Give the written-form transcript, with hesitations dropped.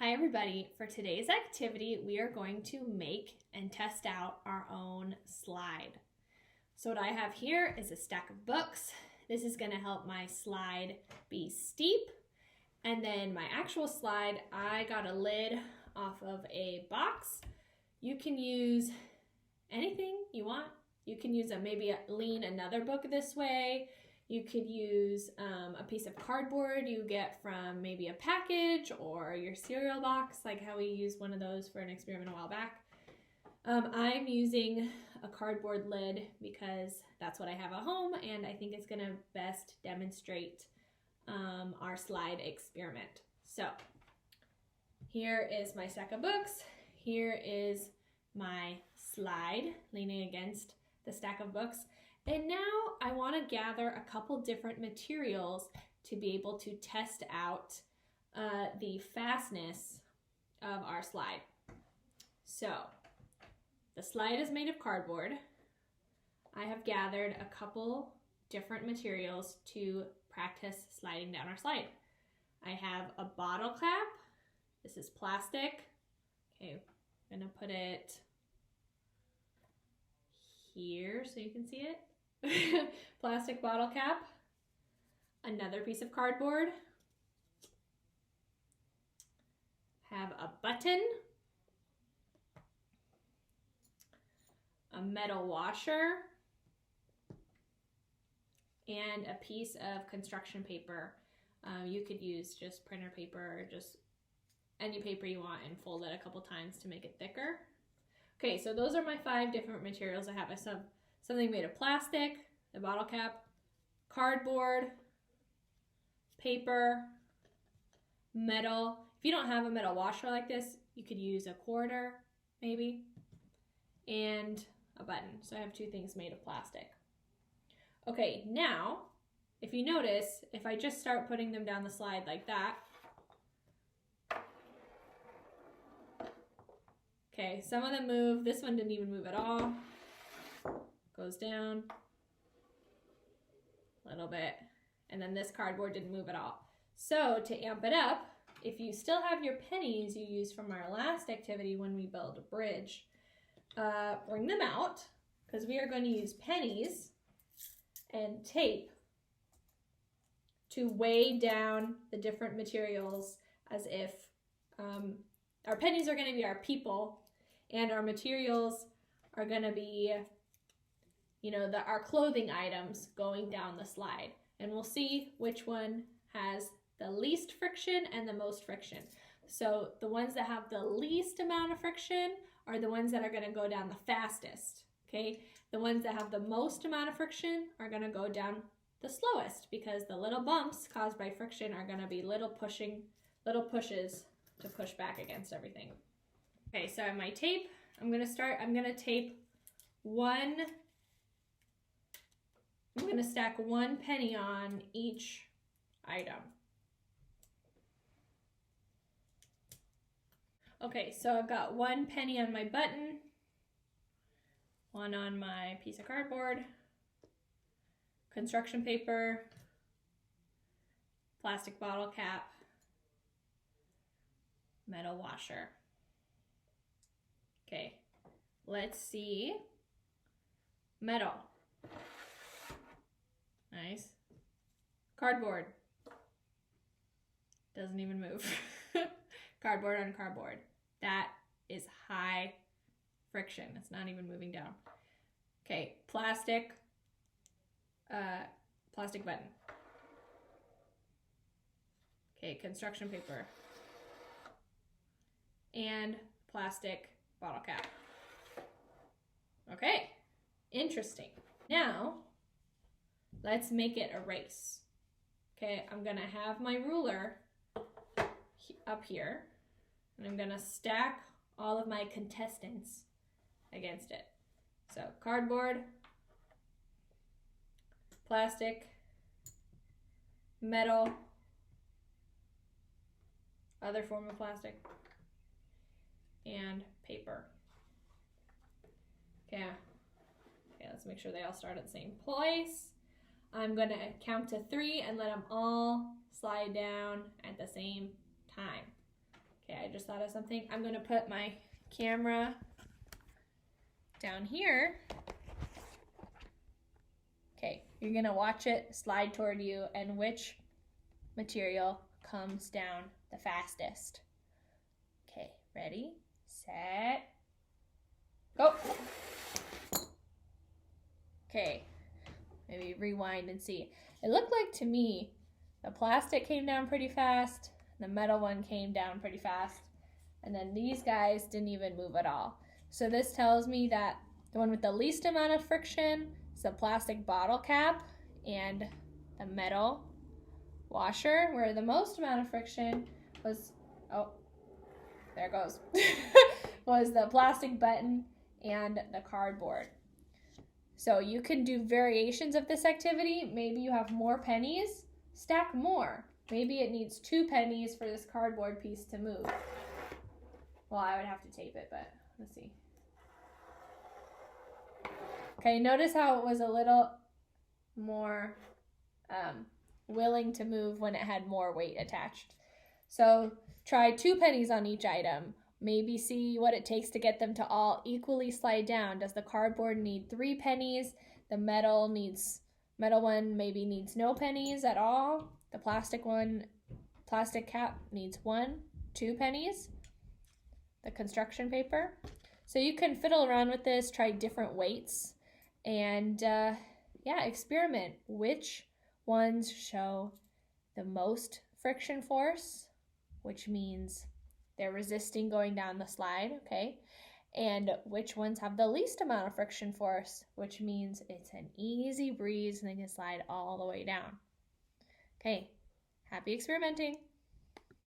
Hi everybody, for today's activity we are going to make and test out our own slide. So what I have here is a stack of books. This is going to help my slide be steep, and then my actual slide, I got a lid off of a box. You can use anything you want. You can use lean another book this way. You could use a piece of cardboard you get from maybe a package or your cereal box, like how we used one of those for an experiment a while back. I'm using a cardboard lid because that's what I have at home, and I think it's going to best demonstrate our slide experiment. So here is my stack of books. Here is my slide leaning against the stack of books. And now I want to gather a couple different materials to be able to test out the fastness of our slide. So the slide is made of cardboard. I have gathered a couple different materials to practice sliding down our slide. I have a bottle cap. This is plastic. Okay, I'm gonna put it here so you can see it. Plastic bottle cap, another piece of cardboard, have a button, a metal washer, and a piece of construction paper. You could use just printer paper or just any paper you want and fold it a couple times to make it thicker. Okay, so those are my 5 different materials I have. I have something made of plastic, the bottle cap, cardboard, paper, metal. If you don't have a metal washer like this, you could use a quarter maybe, and a button. So I have 2 things made of plastic. Okay, now, if you notice, if I just start putting them down the slide like that, okay, some of them move. This one didn't even move at all. Goes down a little bit, and then this cardboard didn't move at all. So to amp it up, if you still have your pennies you used from our last activity when we built a bridge, bring them out, because we are going to use pennies and tape to weigh down the different materials, as if our pennies are going to be our people and our materials are going to be, you know, our clothing items going down the slide. And we'll see which one has the least friction and the most friction. So the ones that have the least amount of friction are the ones that are going to go down the fastest. Okay, the ones that have the most amount of friction are going to go down the slowest, because the little bumps caused by friction are going to be little pushes to push back against everything. Okay, so I have my tape. I'm going to tape I'm going to stack 1 penny on each item. Okay, so I've got 1 penny on my button, 1 on my piece of cardboard, construction paper, plastic bottle cap, metal washer. Okay, let's see. Metal. Nice. Cardboard. Doesn't even move. Cardboard on cardboard. That is high friction. It's not even moving down. Okay, plastic button. Okay, construction paper. And plastic bottle cap. Okay, interesting. Now, let's make it a race. Okay, I'm gonna have my ruler up here, and I'm gonna stack all of my contestants against it. So cardboard, plastic, metal, other form of plastic, and paper. Okay, let's make sure they all start at the same place. I'm gonna count to 3 and let them all slide down at the same time. Okay, I just thought of something. I'm gonna put my camera down here. Okay, you're gonna watch it slide toward you and which material comes down the fastest. Okay, ready, set, go. Okay, maybe rewind and see. It looked like to me the plastic came down pretty fast, the metal one came down pretty fast, and then these guys didn't even move at all. So this tells me that the one with the least amount of friction is the plastic bottle cap, and the metal washer, where the most amount of friction was, oh, there it goes, was the plastic button and the cardboard. So you can do variations of this activity. Maybe you have more pennies, stack more. Maybe it needs 2 pennies for this cardboard piece to move. Well, I would have to tape it, but let's see. Okay, notice how it was a little more willing to move when it had more weight attached. So try 2 pennies on each item. Maybe see what it takes to get them to all equally slide down. Does the cardboard need 3 pennies? The metal one maybe needs no pennies at all. The plastic cap needs 1, 2 pennies. The construction paper. So you can fiddle around with this, try different weights, and yeah, experiment. Which ones show the most friction force, which means they're resisting going down the slide, okay? And which ones have the least amount of friction force, which means it's an easy breeze and they can slide all the way down. Okay, happy experimenting.